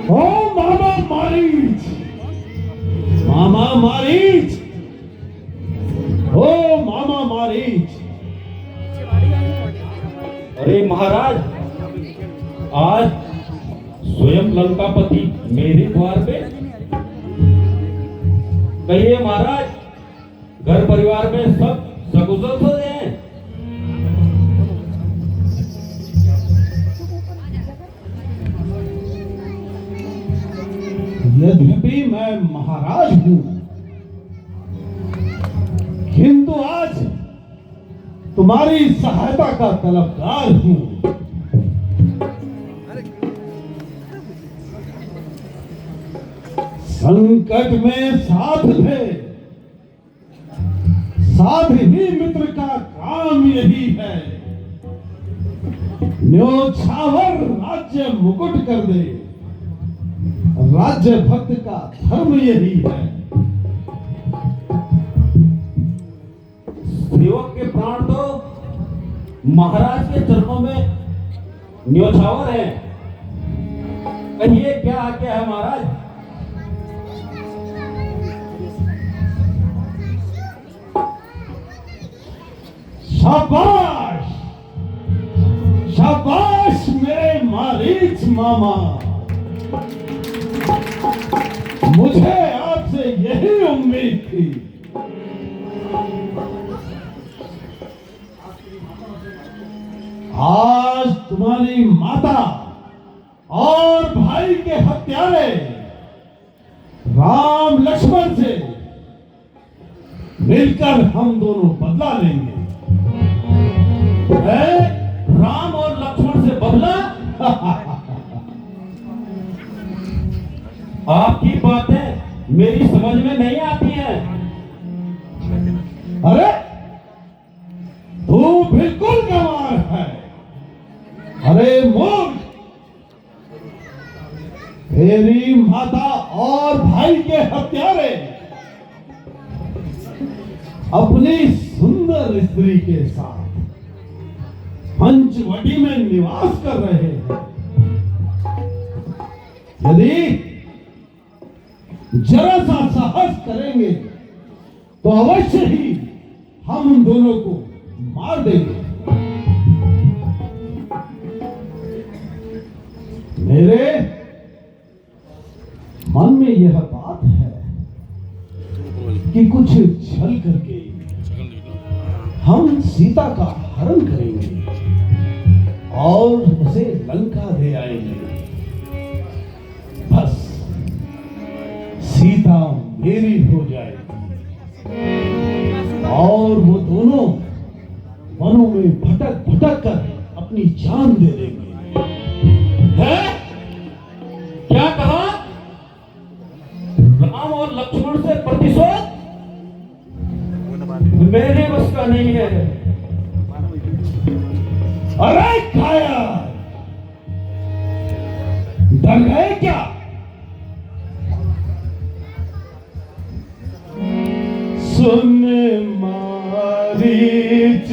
ओ मामा मारीच, मामा मारीच, ओ मामा मारीच। अरे महाराज, आज स्वयं लंकापति मेरे द्वार पे। कहिए महाराज, घर परिवार में सब सकुशल से हैं? यद्यपि मैं महाराज हूं, किंतु आज तुम्हारी सहायता का तलबगार हूं। संकट में साथ है, साथ ही मित्र का काम यही है। न्योछावर राज्य मुकुट कर दे, राज्य भक्त का धर्म यही है। सेवक के प्राण तो महाराज के चरणों में न्योछावर है। कहिए क्या आज्ञा है महाराज? शाबाश, शाबाश मेरे मारीच मामा। मुझे आपसे यही उम्मीद थी। आज तुम्हारी माता और भाई के हत्यारे राम लक्ष्मण से मिलकर हम दोनों बदला लेंगे। राम और लक्ष्मण से बदला? आपकी बातें मेरी समझ में नहीं आती हैं। अरे तू बिल्कुल गंवार है। अरे मूर्ख, तेरी माता और भाई के हत्यारे अपनी सुंदर स्त्री के साथ पंचवटी में निवास कर रहे हैं। यदि जरा सा साहस करेंगे तो अवश्य ही हम उन दोनों को मार देंगे। मेरे मन में यह बात है कि कुछ छल करके हम सीता का हरण करेंगे और उसे लंका ले आएंगे। बस सीता मेरी हो जाएगी और वो दोनों वनों में भटक भटक कर अपनी जान दे देंगे। है? क्या कहा? राम और लक्ष्मण से प्रतिशोध? मेरे बस का नहीं है। अरे काया, डर गए क्या? सुन मारीच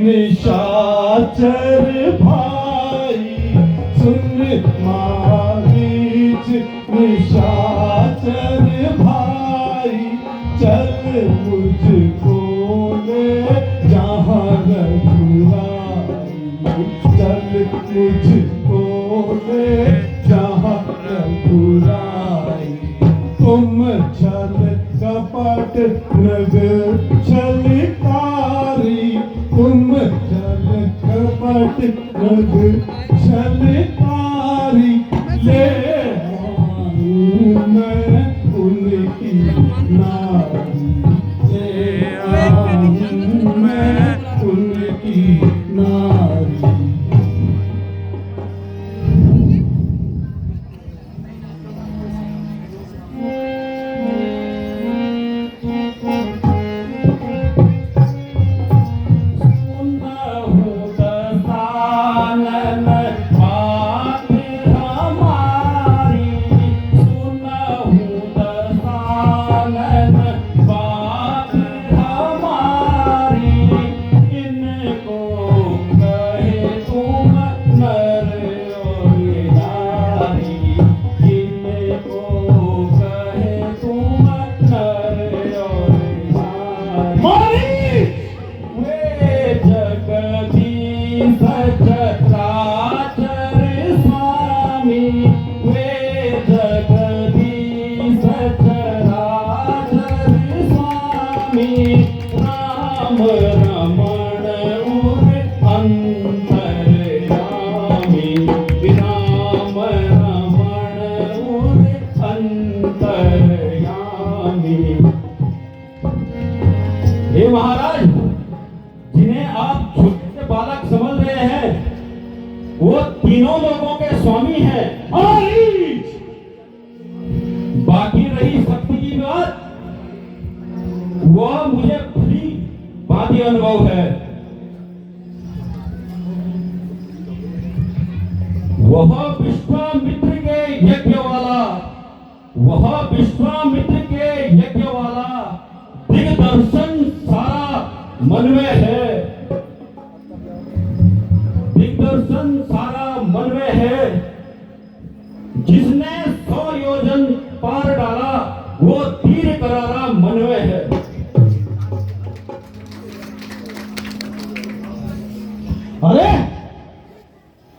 निशाचर भाई, सुन मारीच निशाचर भाई, चल मुझको ले जहां रघुराई, चल मुझको ले जहां रघुराई। तुम छल कपट नग छलकारी, तुम छल कपट नग छलकारी, ले आऊं मैं उनकी नारी, ले आऊं मैं उनकी नारी। चीज। बाकी रही शक्ति की बात, वह मुझे भली भांति अनुभव है। वह विश्वामित्र के यज्ञ वाला, वह विश्वामित्र के यज्ञ वाला दिग्दर्शन सारा मन में है, दिग्दर्शन सारा मन में है। जिसने 100 योजन पार डाला वो तीर करारा मन में है। अरे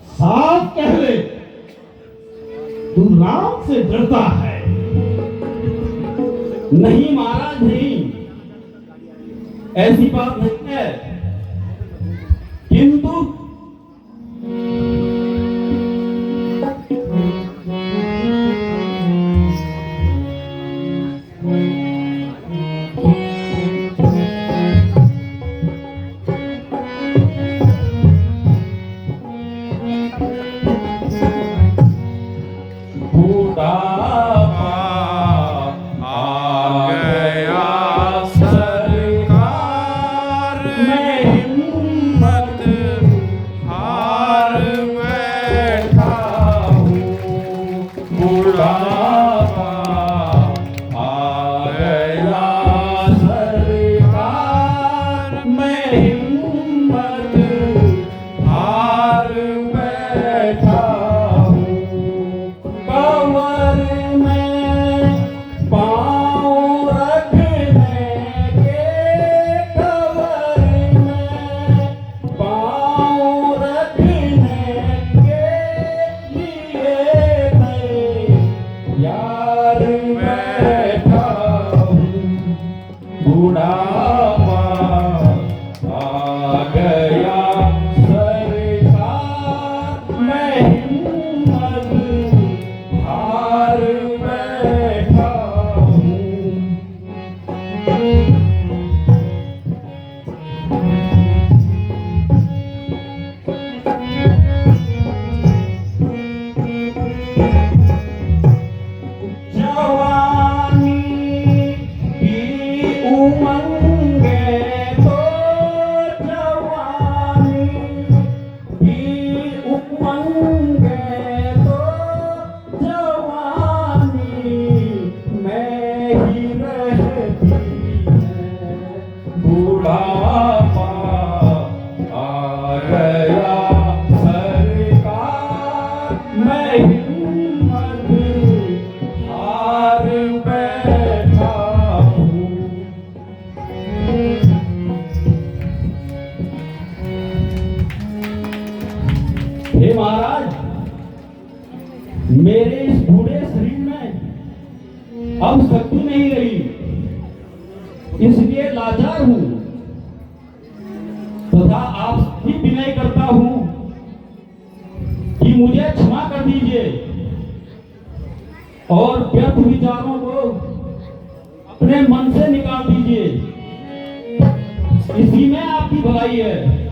साफ कह ले, तू राम से डरता है। नहीं महाराज नहीं, ऐसी बात नहीं है, किंतु हे महाराज, मेरे इस बूढ़े शरीर में अब शक्ति नहीं रही, इसलिए लाचार हूं तथा आपसे विनय करता हूं कि मुझे क्षमा कर दीजिए और व्यर्थ विचारों को अपने मन से निकाल दीजिए। इसी में आपकी भलाई है।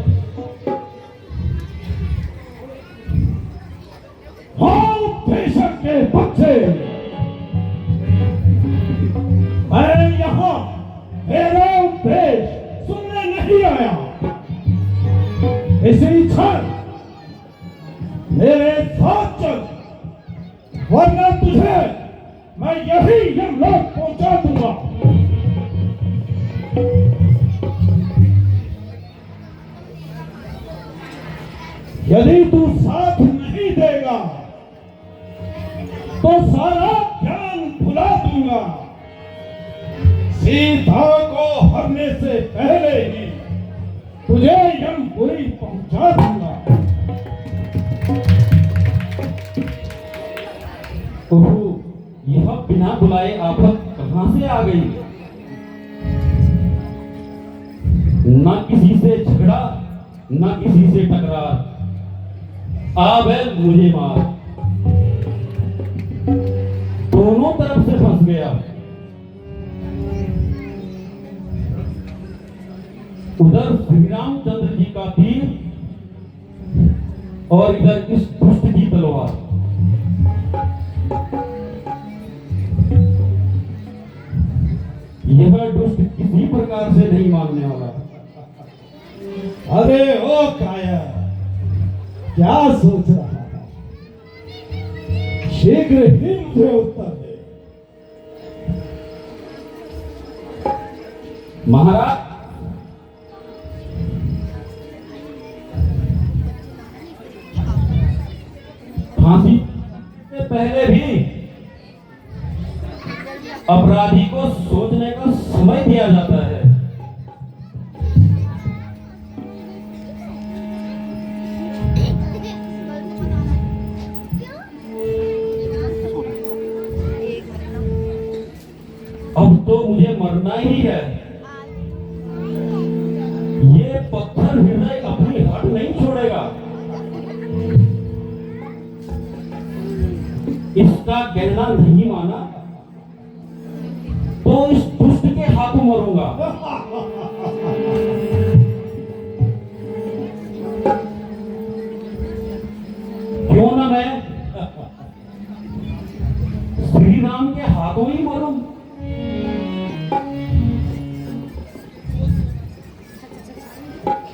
बेशक के बच्चे, मैं यहाँ मेरा उपदेश सुनने नहीं आया। इसी क्षण मेरे साथ चल, वरना तुझे मैं यही यमलोक पहुंचा दूंगा। यदि तू साथ नहीं देगा तो सारा ज्ञान भुला दूंगा। सीता को हरने से पहले ही तुझे यमपुरी पहुंचा दूंगा। ओहो, यह बिना बुलाए आफत कहां से आ गई? न किसी से झगड़ा, न किसी से टकरार, अब है मुझे मार। दोनों तरफ से फंस गया। उधर श्री रामचंद्र जी का तीर और इधर इस दुष्ट की तलवार। दुष्ट किसी प्रकार से नहीं मांगने वाला। अरे ओ काया, क्या सोच रहा है? शीघ्र ही मुझे उत्तर दे। महाराज, फांसी से पहले भी अपराधी को सोचने का समय दिया जाता है। अब तो मुझे मरना ही है। ये पत्थर हृदय अपनी हट नहीं छोड़ेगा। इसका कहना नहीं माना तो इस दुष्ट के हाथों मरूंगा। क्यों ना मैं श्री राम के हाथों ही मरूं।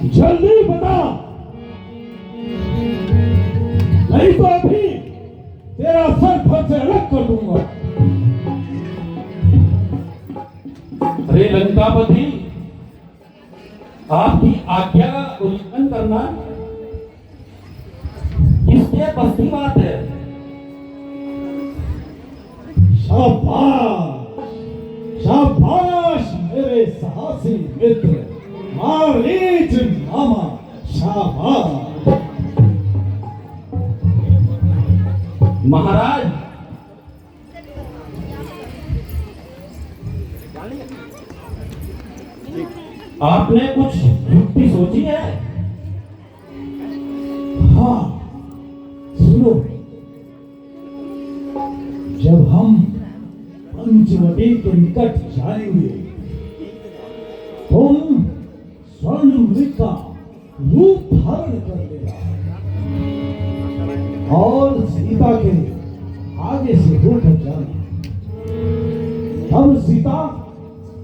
जल्दी बता, नहीं तो अभी तेरा सर फट से अलग कर दूंगा। अरे लंकापति, आपकी आज्ञा का उल्लंघन करना किसके बस की बात है? शाबाश, शाबाश मेरे साहसी मित्र, मारीच मामा, शाबाश। महाराज, आपने कुछ युक्ति सोची है? हाँ, सुनो, जब हम पंचवटी के निकट जाएंगे, तुम स्वर्ण मृग का रूप धारण कर लेगा और सीता के आगे से होकर जाना। तब सीता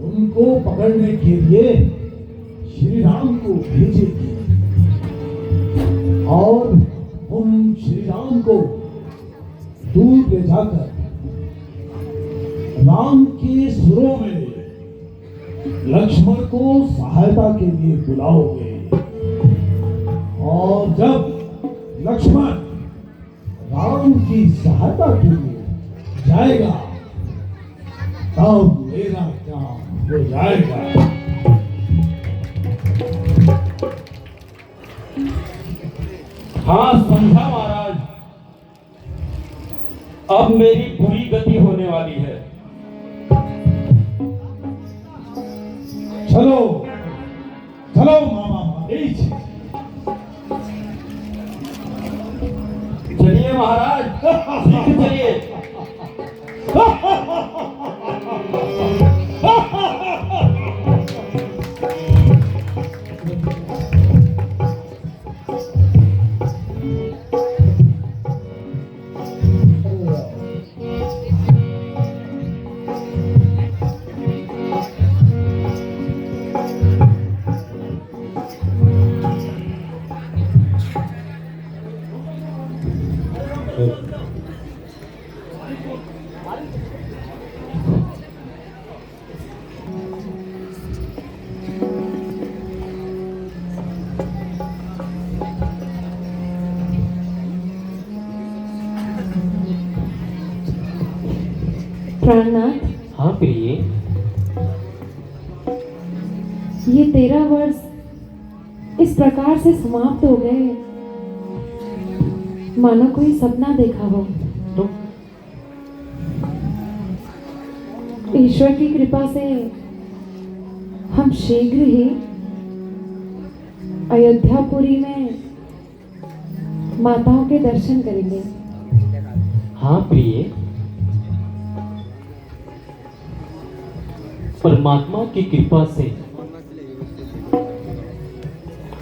उनको पकड़ने के लिए श्री राम को भेजेगी और उन श्री राम को दूर ले जाकर राम के सुरों में लक्ष्मण को सहायता के लिए बुलाओगे और जब लक्ष्मण राम की सहायता के लिए जाएगा तब मेरा काम हो जाएगा। हाँ, समझा महाराज। अब मेरी बुरी गति होने वाली है। चलो चलो मामा महेश, चलिए महाराज, शीघ्र चलिए। प्राणनाथ, हाँ प्रिय, ये 13 वर्ष इस प्रकार से समाप्त हो गए मानो कोई सपना देखा हो। तो ईश्वर की कृपा से हम शीघ्र ही अयोध्यापुरी में माताओं के दर्शन करेंगे। हाँ प्रिय, परमात्मा की कृपा से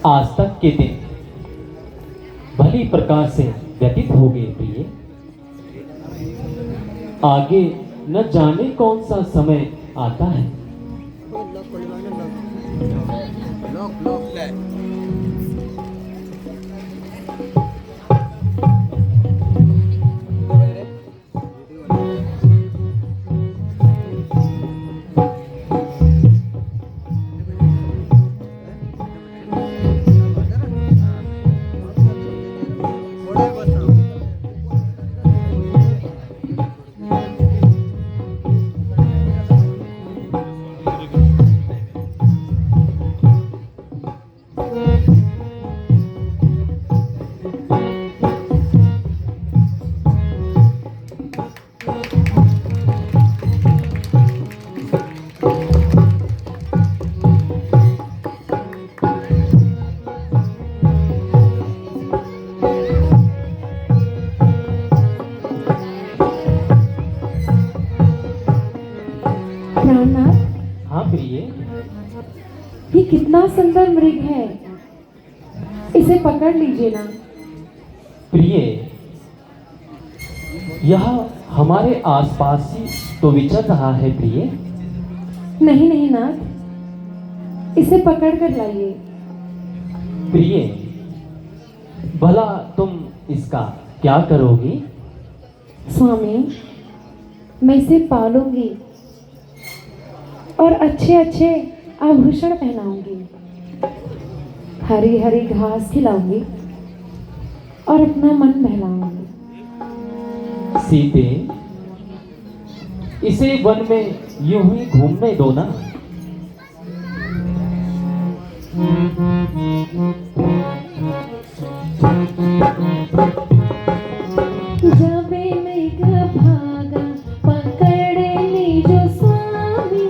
आज तक के दिन भली प्रकार से व्यतीत हो गए प्रिय। आगे न जाने कौन सा समय आता है। प्राणनाथ, हाँ प्रिय, ये कितना सुंदर मृग है, इसे पकड़ लीजिए ना। प्रिय, यह हमारे आसपास ही तो विचर रहा है प्रिय। नहीं नहीं नाथ, इसे पकड़ कर लाइए। प्रिय, भला तुम इसका क्या करोगी? स्वामी, मैं इसे पालूंगी और अच्छे अच्छे आभूषण पहनाऊंगी, हरी हरी घास खिलाऊंगी और अपना मन बहलाऊंगी। सीते, इसे वन में यूं ही घूमने दो ना। जावे मृग भागा पकड़ लीजो स्वामी,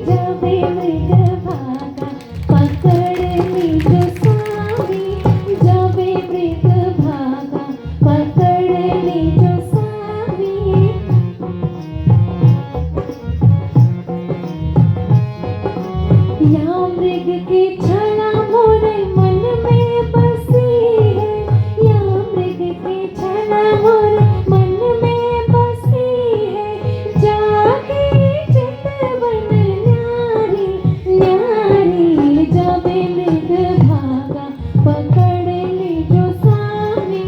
जावे मृग भागा पकड़ लीजो स्वामी, जावे मृग भागा पकड़ लीजो स्वामी। या मृग की छाया मोरे मन में बसी है, या मृग की छाया मोरे मन में बसी है, जागे चितवन न्यारी न्यारी, जावे मृग भागा पकड़ लीजो स्वामी,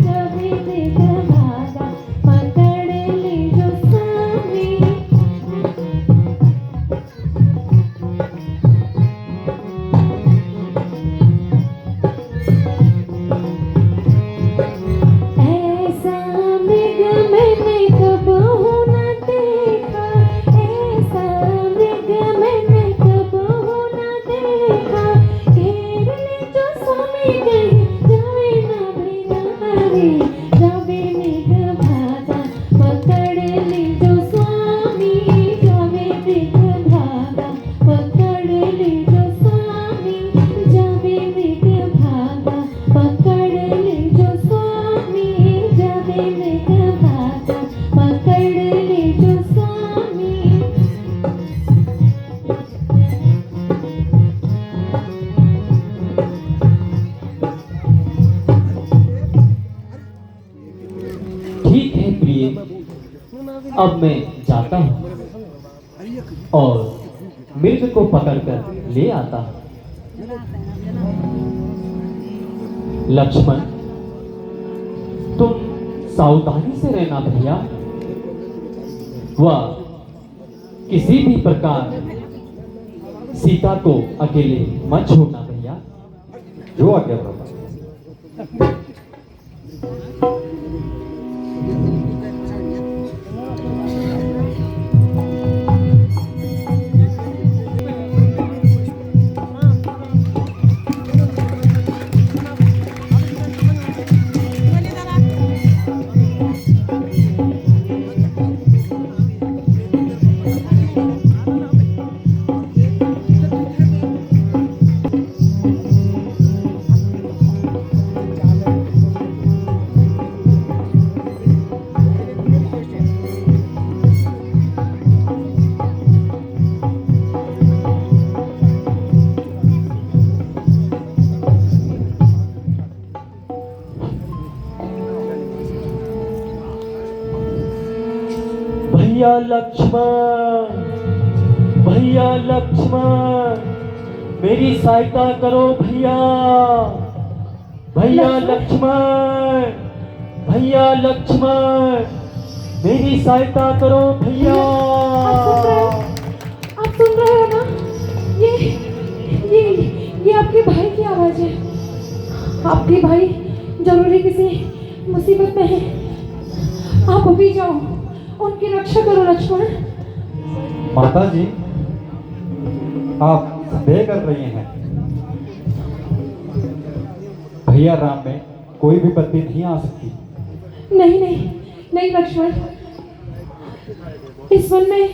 जावे मृग भागा पकड़ लीजो स्वामी। ऐसा मृग मैंने कबहू न देखा, ऐसा मृग मैंने कबहू न देखा, घेर लीजो स्वामी कहीं जावे ना भिनारी, जावे मृग भागा पकड़ लीजो स्वामी, जावे मृग भागा पकड़ लीजो स्वामी, जावे मृग भागा पकड़ लीजो स्वामी, जावे मृग भागा पकड़ लीजो स्वामी। ठीक है प्रिय, अब मैं जाता हूँ और मृग को पकड़कर ले आता हूँ। लक्ष्मण, तुम सावधानी से रहना भैया, वह किसी भी प्रकार सीता को अकेले मत छोड़ना भैया। जो आज्ञा प्रभु। भैया लक्ष्मण, भैया लक्ष्मण, मेरी सहायता करो भैया, भैया लक्ष्मण, भैया लक्ष्मण, मेरी सहायता करो भैया। आप सुन रहे हो ना? ये आपके भाई की आवाज है। आपके भाई जरूरी किसी मुसीबत में है। आप अभी जाओ, उनकी रक्षा करो लक्ष्मण। माता जी, आप संदेह कर रही हैं। भैया राम में कोई भी विपत्ति नहीं आ सकती। नहीं नहीं नहीं लक्ष्मण, इस वन में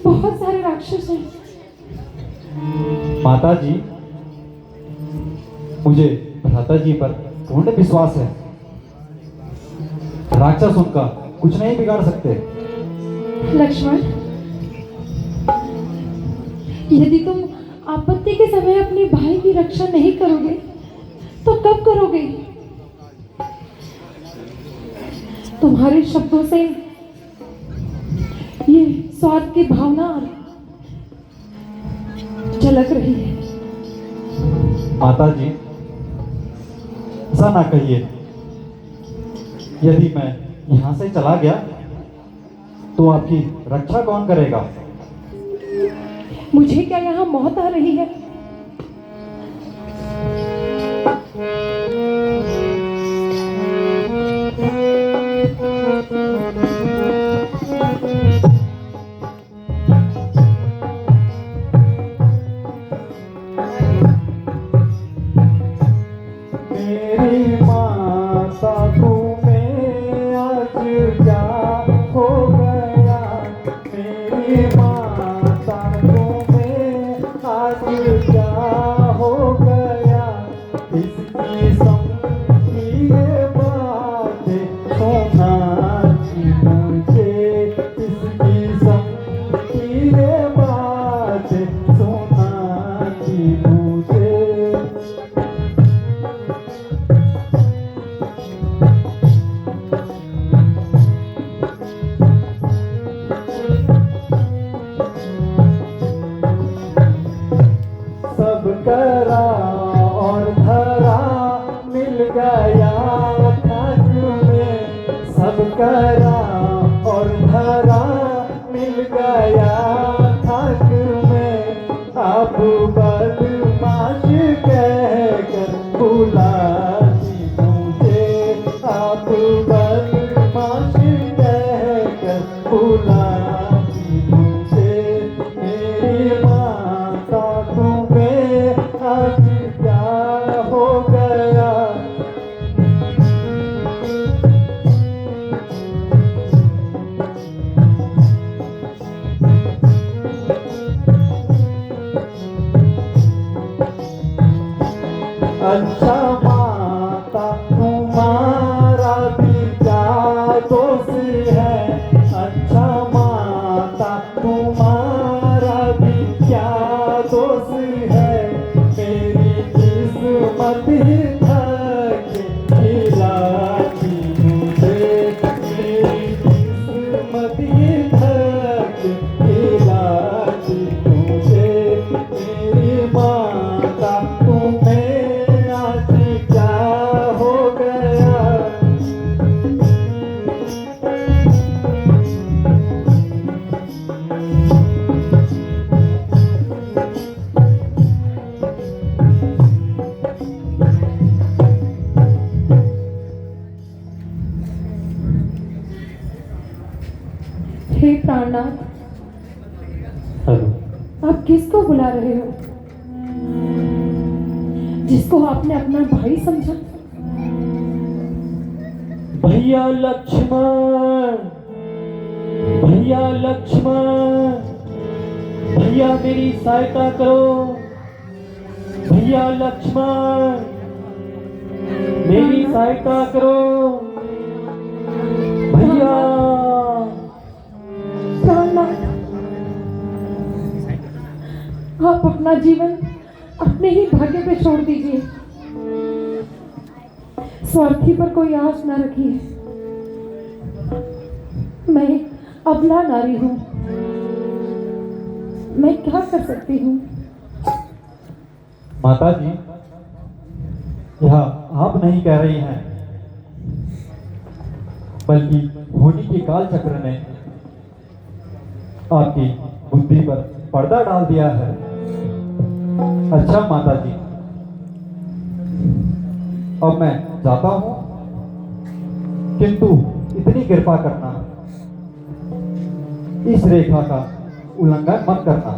बहुत सारे राक्षस हैं। माता जी, मुझे भ्राता जी पर पूर्ण विश्वास है। राक्षस उनका कुछ नहीं बिगाड़ सकते। लक्ष्मण, यदि तुम आपत्ति के समय अपने भाई की रक्षा नहीं करोगे तो कब करोगे? तुम्हारे शब्दों से ये स्वार्थ की भावना झलक रही है। माता जी, ऐसा ना कहिए। यदि मैं यहाँ से चला गया तो आपकी रक्षा कौन करेगा? मुझे क्या यहाँ मौत आ रही है? मेरी माता तुम्हें आज क्या हो गया? मेरी माता तुम्हें आज क्या हो गया? इसकी समझी ये बातें सुनाती मुझे, इसकी समझी ये बातें सुनाती मुझे। सब करा और धरा मिल गया थक में, सब करा और धरा मिल गया थक में। अब बदमाश कहकर बुलाती मुझे, अब बदमाश कहकर बुलाती मुझे। मेरी माता तुम्हें आज क्या हो गया? अच्छा माता तुम्हारा भी क्या दोष है? अच्छा माता तुम्हारा भी क्या दोष है? मेरी किस्मत ही थक गिराती मुझे, मेरी किस्मत ही थक गिराती मुझे। मेरी माता तुम्हें आज क्या हो गया? हे प्राणनाथ, हेलो, आप किसको बुला रहे हो? जिसको आपने अपना भाई समझा? भैया लक्ष्मण, भैया लक्ष्मण, भैया मेरी सहायता करो, भैया लक्ष्मण, मेरी सहायता करो भैया। प्राणनाथ, आप अपना जीवन अपने ही भाग्य पे छोड़ दीजिए। स्वार्थी पर कोई आस न रखिए। मैं एक अबला नारी हूं, मैं क्या कर सकती हूँ? माता जी, यह आप नहीं कह रही हैं, बल्कि होनी के काल चक्र ने आपकी बुद्धि पर पर्दा डाल दिया है। अच्छा माता जी, अब मैं जाता हूं, किंतु इतनी कृपा करना, इस रेखा का उल्लंघन मत करना।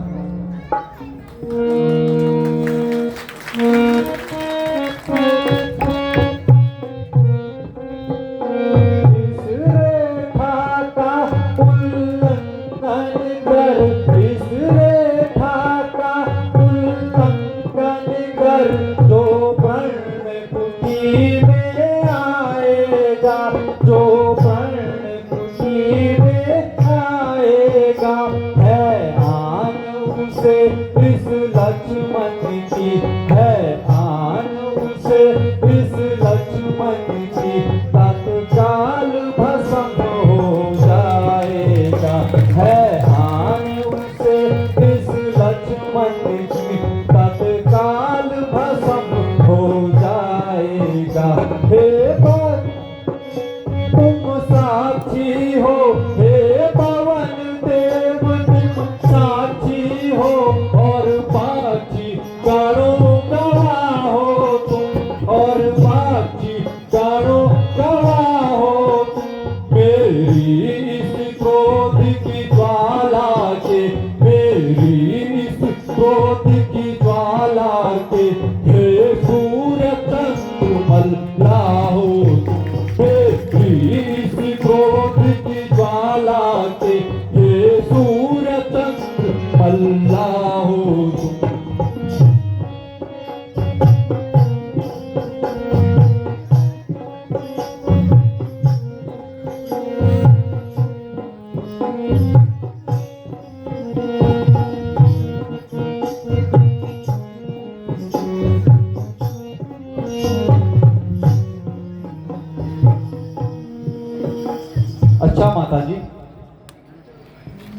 अच्छा माता जी,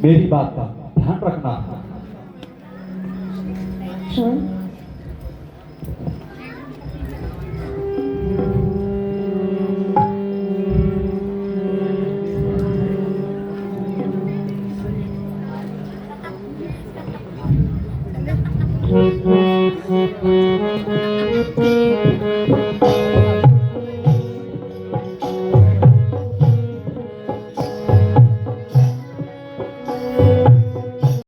मेरी बात का ध्यान रखना। हाँ